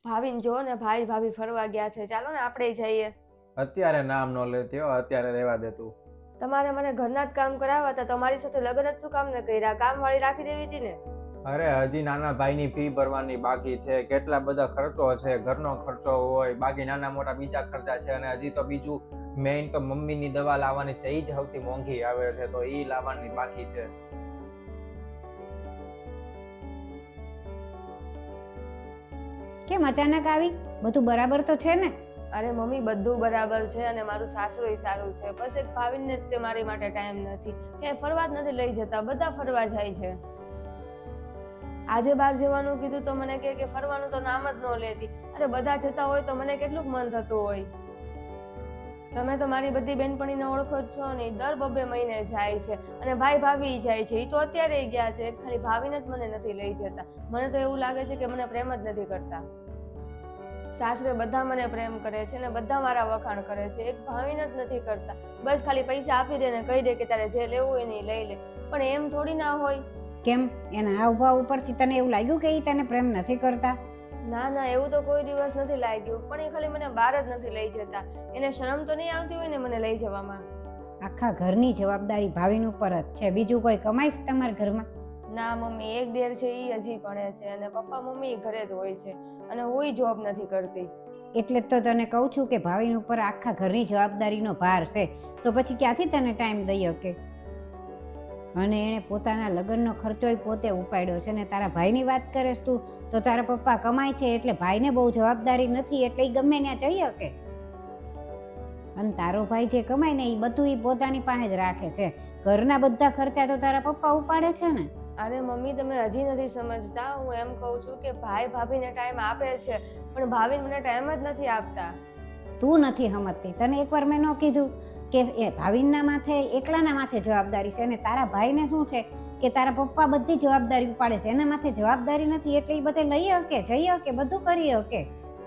ભાભીને જો ને, ભાઈ ભાભી ફરવા ગયા છે, ચાલો ને આપણે જઈએ. અત્યારે નામ ન લેતી હો, અત્યારે રહેવા દે તું. તમારે મને ઘરના જ કામ કરાવવા હતા, તમારી સાથે લગ્ન જ શું કામ ને કર્યા? કામવાળી રાખી દેવી હતી ને. અરે હજી નાના ભાઈની ફી ભરવાની બાકી છે, કેટલા બધા ખર્ચો છે, ઘરનો ખર્ચો હોય, બાકી નાના મોટા બીજા ખર્ચા છે, અને હજી તો બીજું મેઇન તો મમ્મીની દવા લાવવાની છે, એ જ સૌથી મોંઘી આવે છે, તો એ લાવવાની બાકી છે. કેમ અચાનક આવી? બધું બરાબર તો છે ને? અરે મમ્મી, બધું બરાબર છે અને મારું સાસરુંય સારું છે. બસ એક ભાવિનને જ તે મારી માટે ટાઈમ નથી, ક્યાંય ફરવા જ નથી લઈ જતા. બધા ફરવા જાય છે. આજે બહાર જવાનું કીધું તો મને કે ફરવાનું તો નામ જ ન લેતી. અરે બધા જતા હોય તો મને કેટલું મન થતું હોય. તમે તો મારી બધી બેનપણીને ઓળખો જ છો ને, દર 2 મહિને જાય છે અને ભાઈ ભાભી જાય છે. એ તો અત્યારે ગયા છે, ખાલી ભાભીને જ મને નથી લઈ જતા. મને તો એવું લાગે છે કે મને પ્રેમ જ નથી કરતા. સાસરે બધા મને પ્રેમ કરે છે ને બધા મારા વખાણ કરે છે, એક ભાવિને જ નથી કરતા. બસ ખાલી પૈસા આપી દે ને કહી દે કે તારે જે લેવું હોય ને લઈ લે. પણ એમ થોડી ના હોય. કેમ, એના હાવભાવ ઉપરથી તને એવું લાગ્યું કે એ તને પ્રેમ નથી કરતા? ના ના, એવું તો કોઈ દિવસ નથી લાગ્યું, પણ એ ખાલી મને બહાર જ નથી લઈ જતા. એને શરમ તો નહીં આવતી હોય ને મને લઈ જવામાં? આખા ઘરની જવાબદારી ભાવિન ઉપર જ છે, બીજું કોઈ કમાઈશ તમારા ઘરમાં? ના મમ્મી, એક દેર છે એ હજી ભણે છે અને પપ્પા મમ્મી ઘરે જ હોય છે અને હુંય જોબ નથી કરતી. એટલે જ તો તને કહું છું કે ભાવિન ઉપર આખા ઘરની જવાબદારીનો ભાર છે, તો પછી ક્યાંથી તને ટાઈમ દઈ શકે? અને એણે પોતાના લગ્નનો ખર્ચોય પોતે ઉપાડ્યો છે ને તારા ભાઈની વાત કરેશ તું? તો તારા પપ્પા કમાય છે એટલે ભાઈને બહુ જવાબદારી નથી, એટલે એ ગમે ત્યાં જઈ શકે. અને તારો ભાઈ જે કમાય ને એ બધું એ પોતાની પાસે જ રાખે છે. ઘરના બધા ખર્ચા તો તારા પપ્પા ઉપાડે છે ને. અરે મમ્મી, તમે હજી નથી સમજતા. હું એમ કહું છું કે ભાઈ ભાભીને ટાઈમ આપે છે, પણ ભાભી મને ટાઈમ જ નથી આપતા. તું નથી સમજતી. તને એકવાર મેં ન કીધું કે એ ભાવિનના માથે એકલાના માથે જવાબદારી છે, અને તારા ભાઈને શું છે કે તારા પપ્પા બધી જવાબદારી ઉપાડે છે, એના માથે જવાબદારી નથી, એટલે એ બધે લઈ શકે, જઈ શકે, બધું કરી શકે.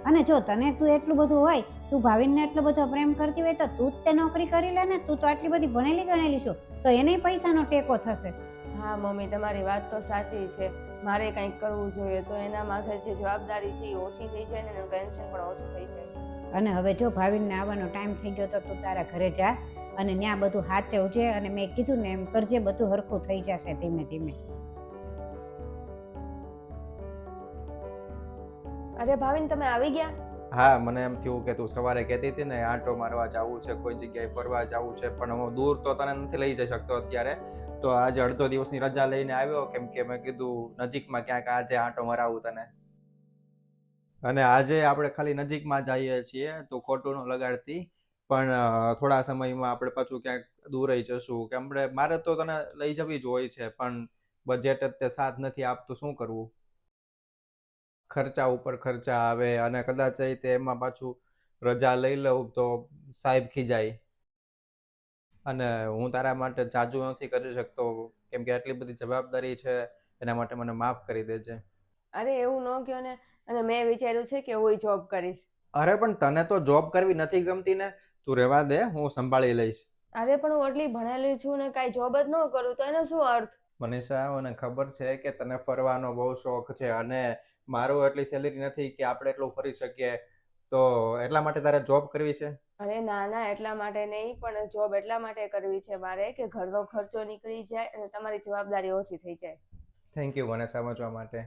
અને જો તને તું એટલું બધું હોય, તું ભાવિનને એટલો બધો પ્રેમ કરતી હોય તો તું જ તે નોકરી કરી લે ને. તું તો આટલી બધી ભણેલી ગણેલી છો, તો એને પૈસાનો ટેકો થશે. હા મમ્મી, તમારી વાત તો સાચી છે. મારે કંઈક કરવું જોઈએ તો એના માથે જે જવાબદારી છે એ ઓછી થઈ જાય ને એનું ટેન્શન પણ ઓછું થઈ જાય. અને હવે જો ભાવિનને આવવાનો ટાઈમ થઈ ગયો તો તું તારા ઘરે જા અને ત્યાં બધું સાચવજે, અને મેં કીધું ને એમ કરજે, બધું હરખું થઈ જશે ધીમે ધીમે. અરે ભાવિન, તમે આવી ગયા? હા, મને એમ થયું કે તું સવારે કહેતી હતી ને આંટો મારવા જવું છે, કોઈ જગ્યાએ ફરવા જવું છે, પણ હું દૂર તો તને નથી લઈ જઈ શકતો અત્યારે. તો આજે અડધો દિવસની રજા લઈને આવ્યો, કેમ કે મેં કીધું નજીકમાં ક્યાંક આજે આંટો મરાવું તને. અને આજે આપણે ખાલી નજીકમાં જઈએ છીએ, તો ખોટું ન લગાડતી. પણ થોડા સમયમાં આપણે પાછું ક્યાંક દૂર જશું, કે મારે તો તને લઈ જવી જ હોય છે, પણ બજેટ જ તે સાથ નથી આપતું, શું કરવું? ખર્ચા ઉપર ખર્ચા આવે, અને કદાચ એમાં પાછું રજા લઈ લઉં તો સાહેબ ખીજાય. અને હું તારા માટે જાજુ નથી કરી શકતો, કેમ કે આટલી બધી જવાબદારી છે, એના માટે મને માફ કરી દેજે. અરે એવું ન કહો ને. અને મેં વિચાર્યું છે કે હું જોબ કરીશ. અરે પણ તને તો જોબ કરવી નથી ગમતી ને, તું રહેવા દે, હું સંભાળી લઈશ. અરે પણ હું એટલી ભણેલી છું ને, કાંઈ જોબ જ ન કરું તો એનો શું અર્થ? મનીષા, મને ખબર છે કે તને ફરવાનો બહુ શોખ છે, અને મારું એટલી સેલેરી નથી કે આપણે એટલું ફરી શકીએ, તો એટલા માટે તારે જોબ કરવી છે? અરે ના ના, એટલા માટે નહીં, પણ જોબ એટલા માટે કરવી છે મારે કે ઘરનો ખર્ચો નીકળી જાય અને તમારી જવાબદારી ઓછી થઈ જાય. થેન્ક યુ મને સમજવા માટે.